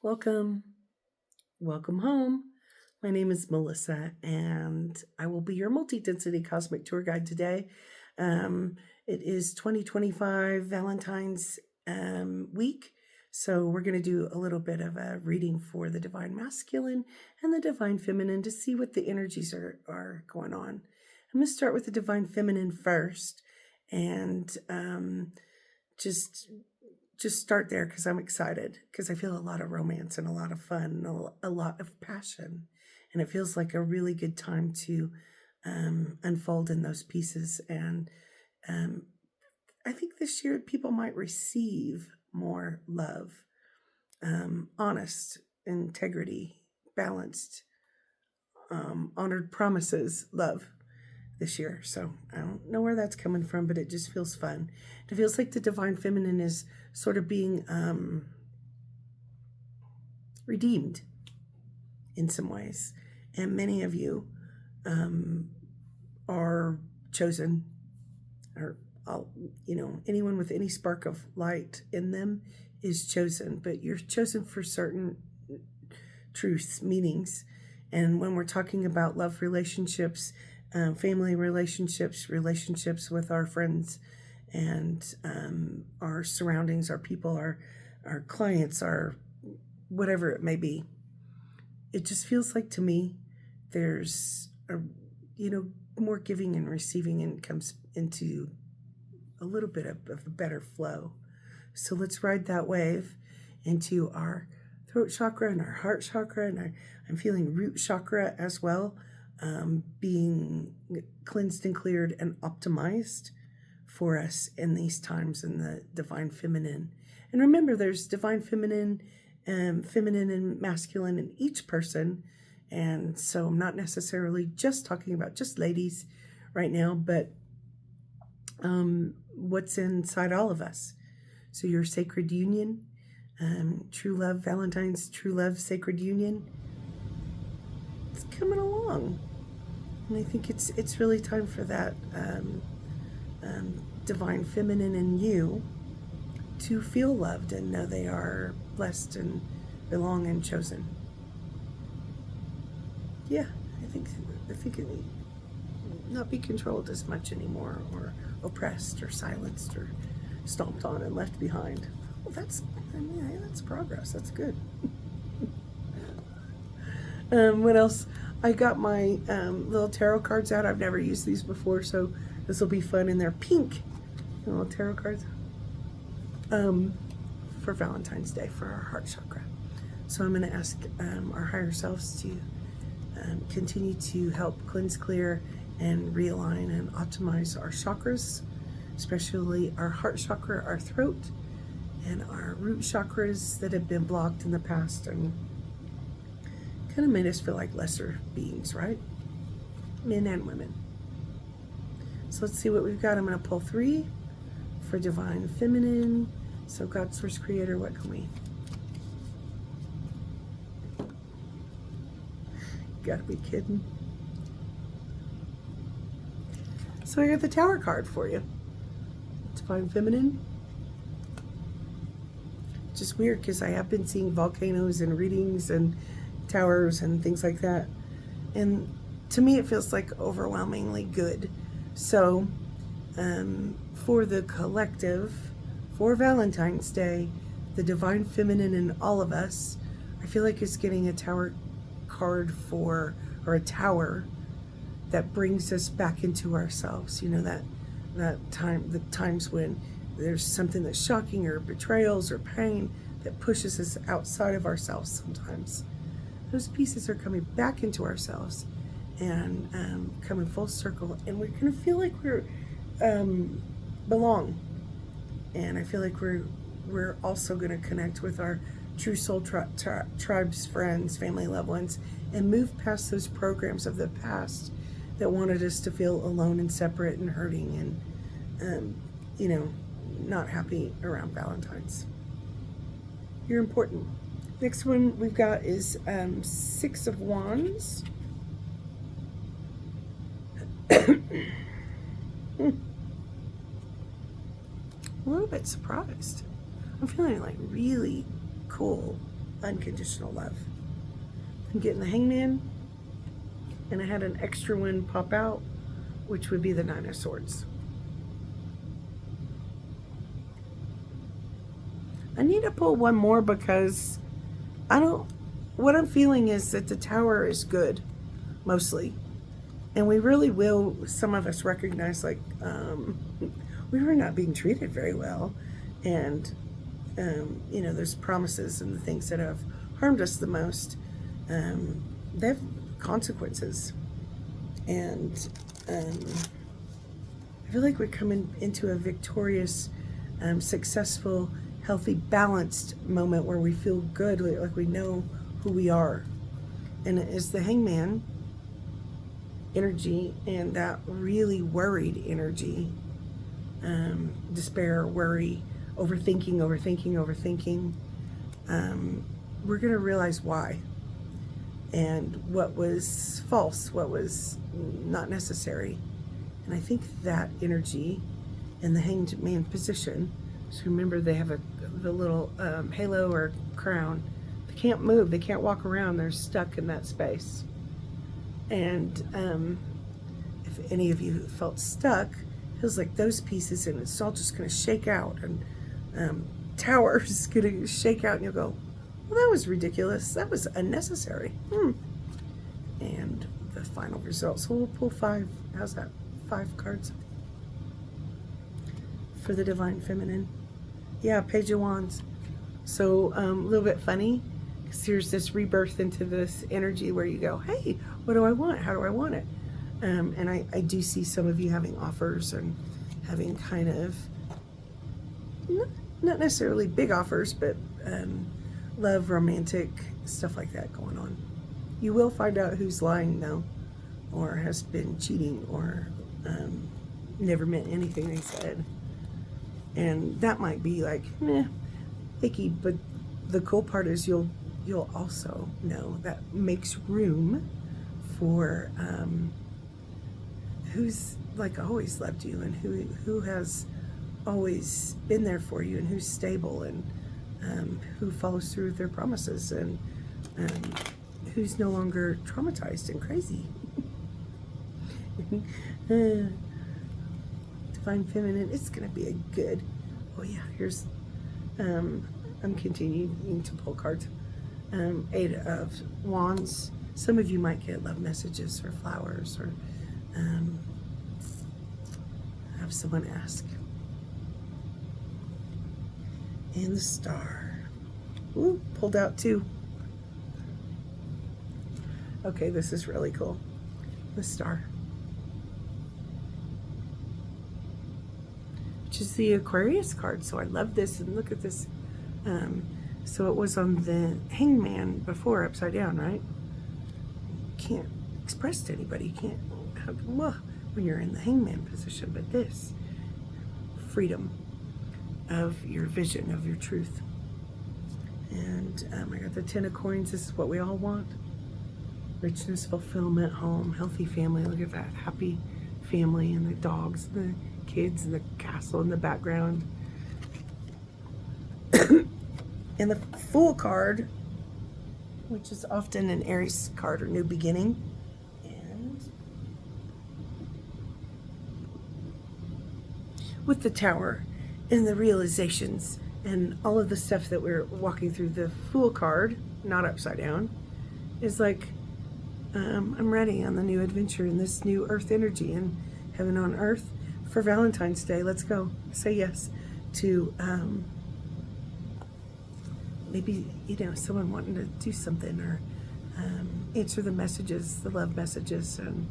Welcome. Welcome home. My name is Melissa, and I will be your multi-density cosmic tour guide today. It is 2025 Valentine's week, so we're going to do a little bit of a reading for the Divine Masculine and the Divine Feminine to see what the energies are going on. I'm going to start with the Divine Feminine first, and just start there because I'm excited because I feel a lot of romance and a lot of fun and a lot of passion. And it feels like a really good time to unfold in those pieces. And I think this year people might receive more love, honest, integrity, balanced, honored promises, love this year. So I don't know where that's coming from, but it just feels fun. It feels like the Divine Feminine is sort of being redeemed in some ways. And many of you are chosen, or anyone with any spark of light in them is chosen, but you're chosen for certain truths, meanings. And when we're talking about love relationships, family relationships, relationships with our friends and our surroundings, our people, our clients, our whatever it may be. It just feels like to me there's more giving and receiving, and comes into a little bit of a better flow. So let's ride that wave into our throat chakra and our heart chakra, and I'm feeling root chakra as well. Being cleansed and cleared and optimized for us in these times in the Divine Feminine. And remember, there's Divine Feminine and masculine in each person. And so I'm not necessarily just talking about just ladies right now, but what's inside all of us. So your sacred union, true love, Valentine's true love, sacred union, it's coming along. And I think it's really time for that Divine Feminine in you to feel loved and know they are blessed and belong and chosen. Yeah, I think it will not be controlled as much anymore, or oppressed or silenced or stomped on and left behind. Well, that's progress. That's good. What else? I got my little tarot cards out. I've never used these before, so this will be fun. And they're pink, little tarot cards for Valentine's Day for our heart chakra. So I'm going to ask our higher selves to continue to help cleanse, clear, and realign and optimize our chakras, especially our heart chakra, our throat, and our root chakras that have been blocked in the past and kind of made us feel like lesser beings, right? Men and women. So let's see what we've got. I'm going to pull 3 for Divine Feminine. So God, Source, Creator, what can we? You gotta be kidding. So I got the Tower card for you. Divine Feminine. Just weird because I have been seeing volcanoes and readings and towers and things like that, and to me it feels like overwhelmingly good. So for the collective, for Valentine's Day, the Divine Feminine in all of us, I feel like it's getting a Tower card or a tower that brings us back into ourselves. The times when there's something that's shocking, or betrayals or pain that pushes us outside of ourselves sometimes. Those pieces are coming back into ourselves and coming full circle, and we're going to feel like we're belong. And I feel like we're also going to connect with our true soul tribes, friends, family, loved ones, and move past those programs of the past that wanted us to feel alone and separate and hurting and not happy around Valentine's. You're important. Next one we've got is 6 of Wands. A little bit surprised. I'm feeling like really cool unconditional love. I'm getting the Hangman, and I had an extra one pop out, which would be the Nine of Swords. I need to pull one more because what I'm feeling is that the Tower is good, mostly. And we really will, some of us recognize, like, we were not being treated very well. And, there's promises and the things that have harmed us the most. They have consequences. And I feel like we're coming into a victorious, successful, healthy, balanced moment where we feel good, like we know who we are. And it is the Hangman energy and that really worried energy, despair, worry, overthinking. We're going to realize why and what was false, what was not necessary. And I think that energy in the Hanged Man position, so remember they have the little halo or crown. They can't move, they can't walk around, they're stuck in that space. And if any of you felt stuck, it feels like those pieces, and it's all just going to shake out, and Tower is going to shake out, and you'll go, well, that was ridiculous. That was unnecessary. And the final result. So we'll pull 5. How's that? 5 cards for the Divine Feminine. Yeah, Page of Wands. So a little bit funny, because there's this rebirth into this energy where you go, hey, what do I want? How do I want it? And I do see some of you having offers and having kind of, not necessarily big offers, but love, romantic, stuff like that going on. You will find out who's lying, though, or has been cheating, or never meant anything they said. And that might be like, icky, but the cool part is you'll also know that makes room for who's like always loved you, and who has always been there for you, and who's stable, and who follows through with their promises, and who's no longer traumatized and crazy. Divine Feminine, it's gonna be a good, oh yeah, here's I'm continuing to pull cards. 8 of Wands. Some of you might get love messages or flowers, or have someone ask. And the Star. Ooh, pulled out 2. Okay, this is really cool. The Star. Which is the Aquarius card. So I love this, and look at this. So it was on the Hangman before, upside down, right? Can't express to anybody. You can't have, when you're in the Hangman position, but this freedom of your vision, of your truth. And I got the 10 of Coins. This is what we all want. Richness, fulfillment, home, healthy family. Look at that. Happy family, and the dogs, and the kids, and the castle in the background. And the Fool card, which is often an Aries card or new beginning. And with the Tower and the realizations and all of the stuff that we're walking through, the Fool card, not upside down, is like, I'm ready on the new adventure in this new earth energy and heaven on earth for Valentine's Day. Let's go. Say yes to maybe, someone wanting to do something, or answer the messages, the love messages, and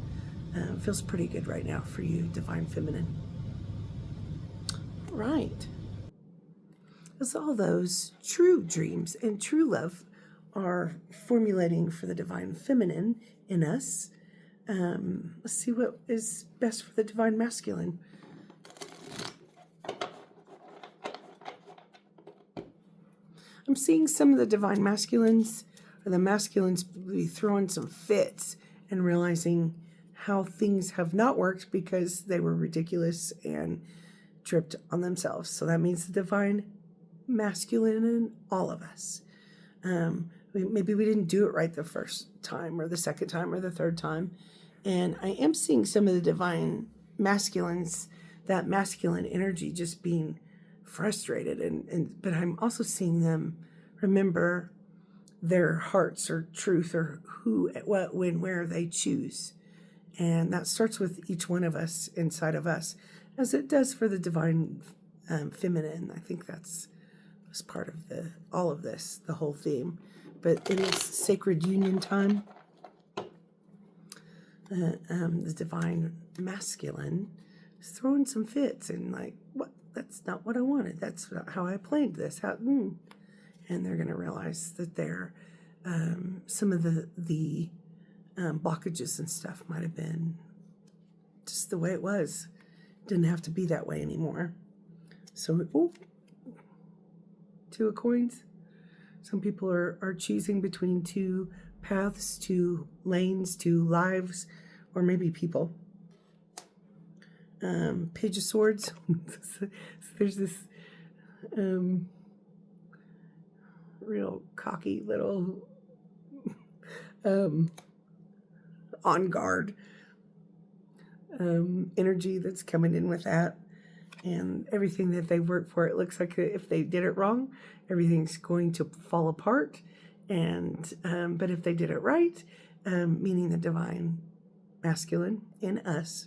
it feels pretty good right now for you, Divine Feminine. All right. As all those true dreams and true love are formulating for the Divine Feminine in us, let's see what is best for the Divine Masculine. I'm seeing some of the Divine Masculines, or the masculines, be throwing some fits and realizing how things have not worked because they were ridiculous and tripped on themselves. So that means the Divine Masculine in all of us Maybe we didn't do it right the first time or the second time or the third time. And I am seeing some of the divine masculines, that masculine energy just being frustrated. But I'm also seeing them remember their hearts or truth or who, what, when, where they choose. And that starts with each one of us inside of us, as it does for the divine feminine. I think that's was part of all of this, the whole theme. But it is sacred union time. The divine masculine is throwing some fits and like, what? That's not what I wanted. That's not how I planned this. And they're going to realize that they're some of the blockages and stuff might have been just the way it was. Didn't have to be that way anymore. So, two of coins. Some people are choosing between two paths, two lanes, two lives, or maybe people. Page of Swords. So there's this real cocky little on guard energy that's coming in with that. And everything that they work for, it looks like if they did it wrong, everything's going to fall apart. And but if they did it right, meaning the divine masculine in us,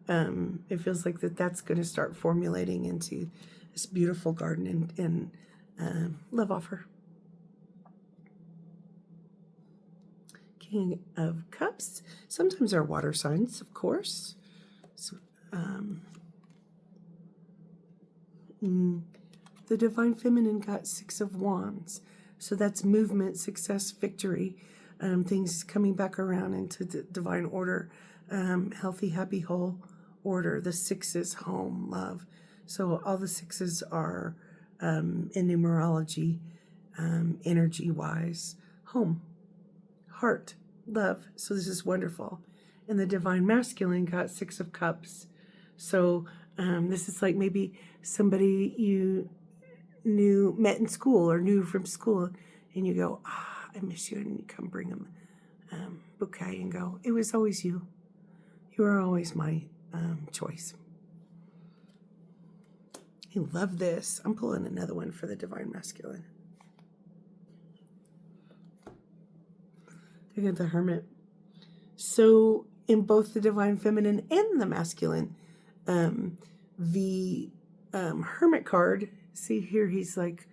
it feels like that's going to start formulating into this beautiful garden and love offer. King of Cups. Sometimes are water signs, of course. So, the divine feminine got 6 of Wands. So that's movement, success, victory, things coming back around into the divine order, healthy, happy, whole order. The 6s, home, love. So all the 6s are in numerology, energy-wise, home, heart, love. So this is wonderful. And the divine masculine got 6 of Cups. So this is like maybe somebody you met in school or knew from school, and you go, I miss you, and you come bring them bouquet and go, it was always you. You were always my choice. I love this. I'm pulling another one for the divine masculine. I got the Hermit. So in both the divine feminine and the masculine, the Hermit card, see here, he's like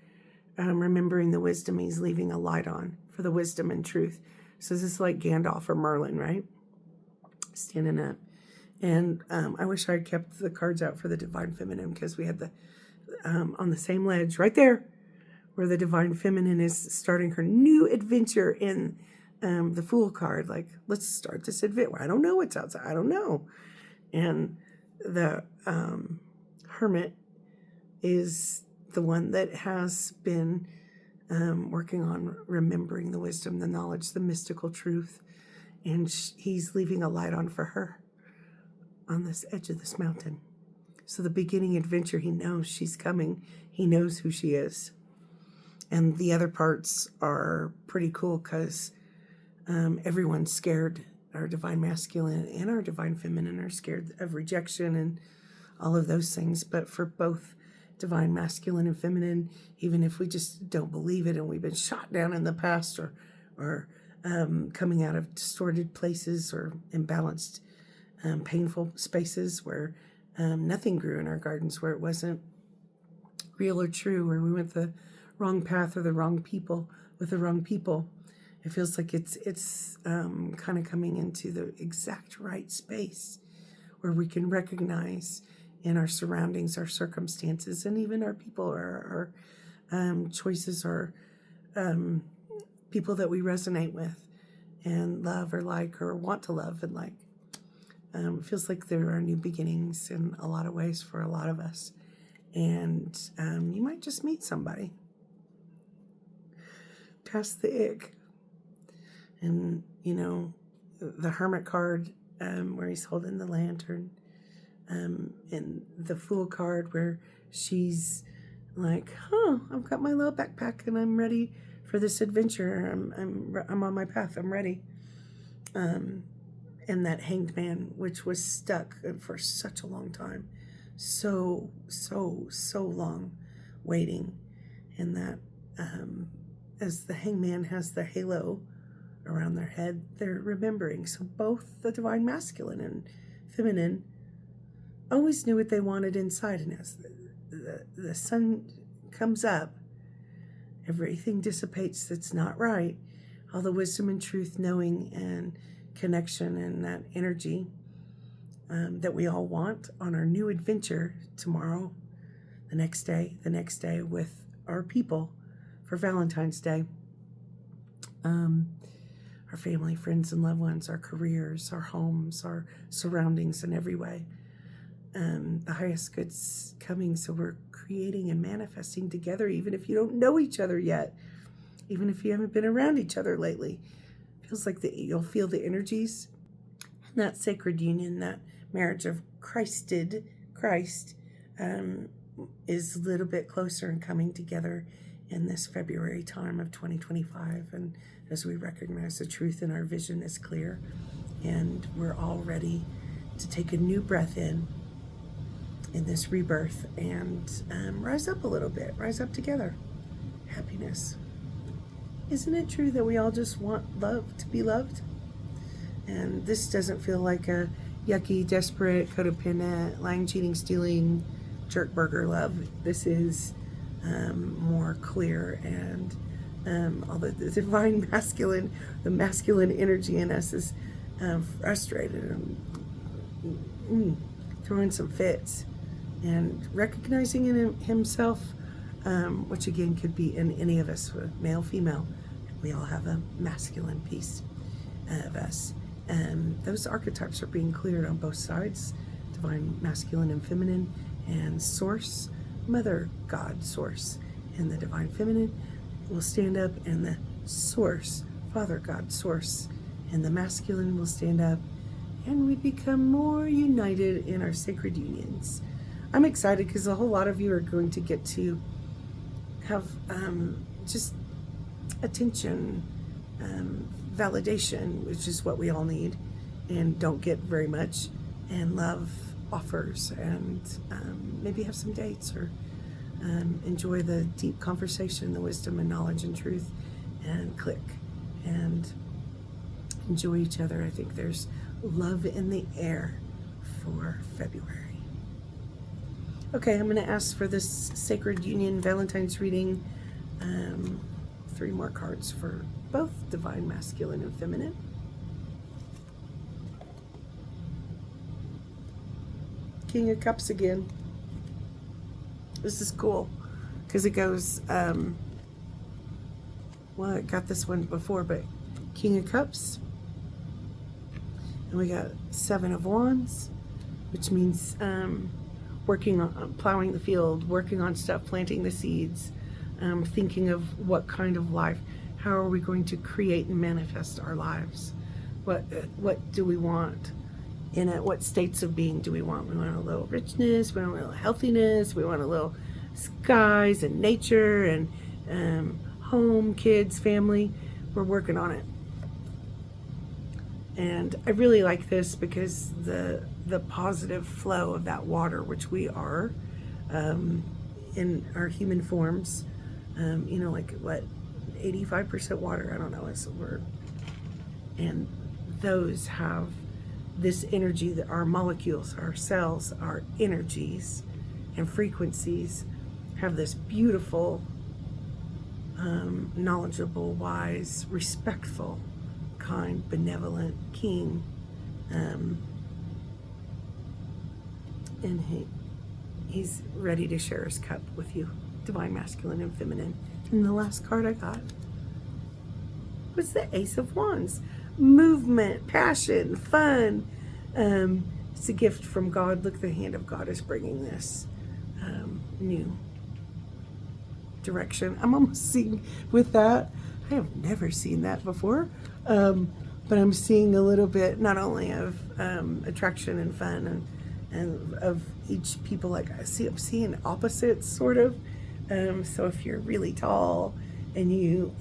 remembering the wisdom. He's leaving a light on for the wisdom and truth. So this is like Gandalf or Merlin, right? Standing up. And I wish I had kept the cards out for the divine feminine, because we had the on the same ledge right there where the divine feminine is starting her new adventure in the Fool card. Like, let's start this adventure. I don't know what's outside. I don't know. And the Hermit is the one that has been working on remembering the wisdom, the knowledge, the mystical truth. And he's leaving a light on for her on this edge of this mountain. So the beginning adventure, he knows she's coming. He knows who she is. And the other parts are pretty cool, because everyone's scared. Our divine masculine and our divine feminine are scared of rejection and all of those things. But for both divine masculine and feminine, even if we just don't believe it and we've been shot down in the past, or coming out of distorted places or imbalanced, painful spaces where nothing grew in our gardens, where it wasn't real or true, where we went the wrong path or the wrong people with the wrong people. It feels like it's kind of coming into the exact right space where we can recognize in our surroundings, our circumstances, and even our people, our choices, or people that we resonate with and love or like or want to love and like. It feels like there are new beginnings in a lot of ways for a lot of us. And you might just meet somebody. Past the ick. And, the Hermit card, where he's holding the lantern. And the Fool card, where she's Like, I've got my little backpack and I'm ready for this adventure. I'm on my path. I'm ready. And that hanged man, which was stuck for such a long time, so long, waiting, and that as the hangman has the halo around their head, they're remembering. So both the divine masculine and feminine always knew what they wanted inside, and as the sun comes up, everything dissipates that's not right. All the wisdom and truth, knowing and connection, and that energy that we all want on our new adventure tomorrow, the next day with our people for Valentine's Day. Our family, friends, and loved ones, our careers, our homes, our surroundings in every way. The highest good's coming, so we're creating and manifesting together, even if you don't know each other yet, even if you haven't been around each other lately. Feels like you'll feel the energies, and that sacred union, that marriage of Christ, is a little bit closer and coming together in this February time of 2025. And as we recognize the truth in our vision is clear, and we're all ready to take a new breath in this rebirth and rise up a little bit, rise up together. Happiness. Isn't it true that we all just want love, to be loved? And this doesn't feel like a yucky, desperate, codependent, lying, cheating, stealing, jerk burger love. This is more clear, and although the divine masculine, the masculine energy in us is frustrated and throwing some fits, and recognizing in himself, which again could be in any of us, male, female. We all have a masculine piece of us. Those archetypes are being cleared on both sides, divine masculine and feminine, and source, mother God source, and the divine feminine will stand up, and the source, father God source, and the masculine will stand up, and we become more united in our sacred unions. I'm excited because a whole lot of you are going to get to have just attention, validation, which is what we all need and don't get very much, and love offers, and maybe have some dates, or enjoy the deep conversation, the wisdom and knowledge and truth, and click and enjoy each other. I think there's love in the air for February. Okay, I'm going to ask for this Sacred Union Valentine's reading. 3 more cards for both divine masculine and feminine. King of Cups again. This is cool because it goes, well, I got this one before, but King of Cups. And we got 7 of Wands, which means working on plowing the field, working on stuff, planting the seeds, thinking of what kind of life, how are we going to create and manifest our lives? What do we want in it? What states of being do we want? We want a little richness, we want a little healthiness, we want a little skies and nature and home, kids, family. We're working on it. And I really like this because the positive flow of that water, which we are in our human forms, like what, 85% water, I don't know, is the word. And those have this energy, that our molecules, our cells, our energies and frequencies have this beautiful, knowledgeable, wise, respectful, kind, benevolent king, and he's ready to share his cup with you, divine masculine and feminine. And the last card I got was the Ace of Wands. Movement, passion, fun. It's a gift from God. Look, the hand of God is bringing this new direction. I'm almost seeing with that, I have never seen that before, but I'm seeing a little bit not only of attraction and fun and of each people, like I'm seeing opposites sort of, So if you're really tall and you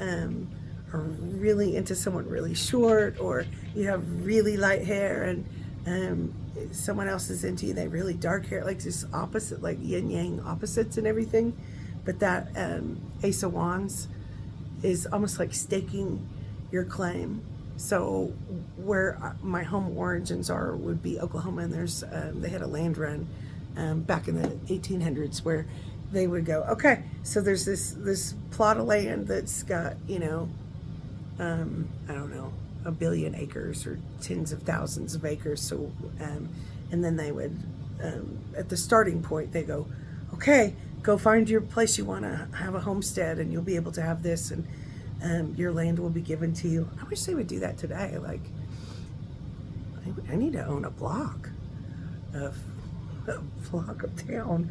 are really into someone really short, or you have really light hair and someone else is into you, they really dark hair, like this opposite, like yin yang opposites and everything. But that Ace of Wands is almost like staking your claim. So where my home origins are would be Oklahoma, and there's they had a land run back in the 1800s where they would go, okay, so there's this plot of land that's got, you know, I don't know, a billion acres or tens of thousands of acres. So and then they would at the starting point they go, okay, go find your place you want to have a homestead, and you'll be able to have this, and your land will be given to you. I wish they would do that today. Like, I need to own a block of town.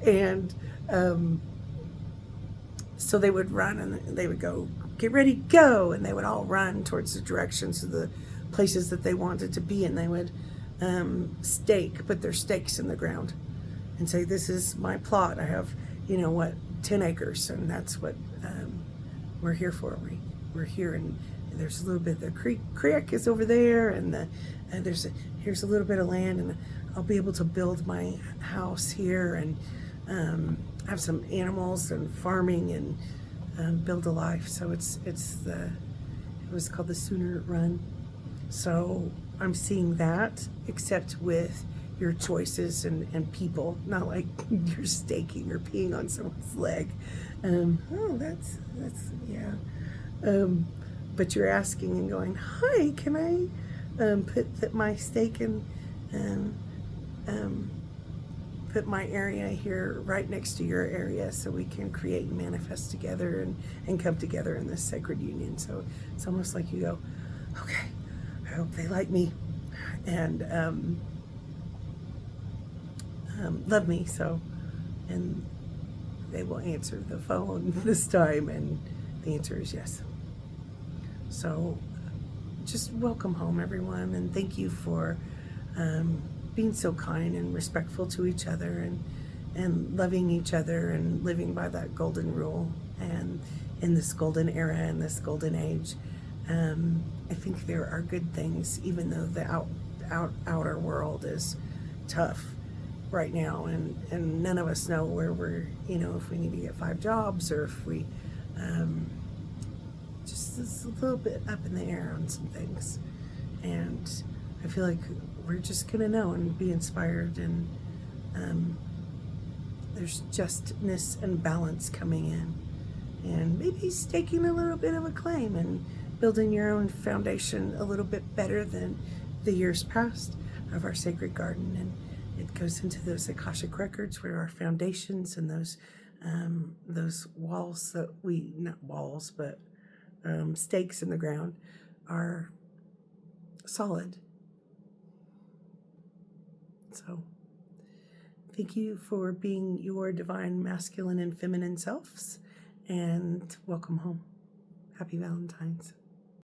And so they would run, and they would go, get ready, go, and they would all run towards the directions of the places that they wanted to be, and they would put their stakes in the ground and say, this is my plot. I have, you know what, 10 acres, and that's what we're here for. We're here, and there's a little bit, the creek is over there, and here's a little bit of land, and I'll be able to build my house here, and have some animals and farming, and build a life. So it was called the Sooner Run. So I'm seeing that, except with your choices and people, not like you're staking or peeing on someone's leg. Oh, that's yeah. But you're asking and going, hi, can I put my stake in, put my area here right next to your area, so we can create and manifest together, and come together in this sacred union. So it's almost like you go, okay, I hope they like me and love me. So, and they will answer the phone this time, and the answer is yes. So just welcome home, everyone, and thank you for being so kind and respectful to each other, and loving each other, and living by that golden rule, and in this golden era, in this golden age. I think there are good things, even though the outer world is tough right now, and none of us know where we're, you know, if we need to get 5 jobs, or if we just is a little bit up in the air on some things. And I feel like we're just gonna know and be inspired, and there's justness and balance coming in, and maybe staking a little bit of a claim and building your own foundation a little bit better than the years past of our sacred garden. And it goes into those Akashic records where our foundations and those walls that we, not walls, but stakes in the ground are solid. So thank you for being your divine masculine and feminine selves, and welcome home. Happy Valentines.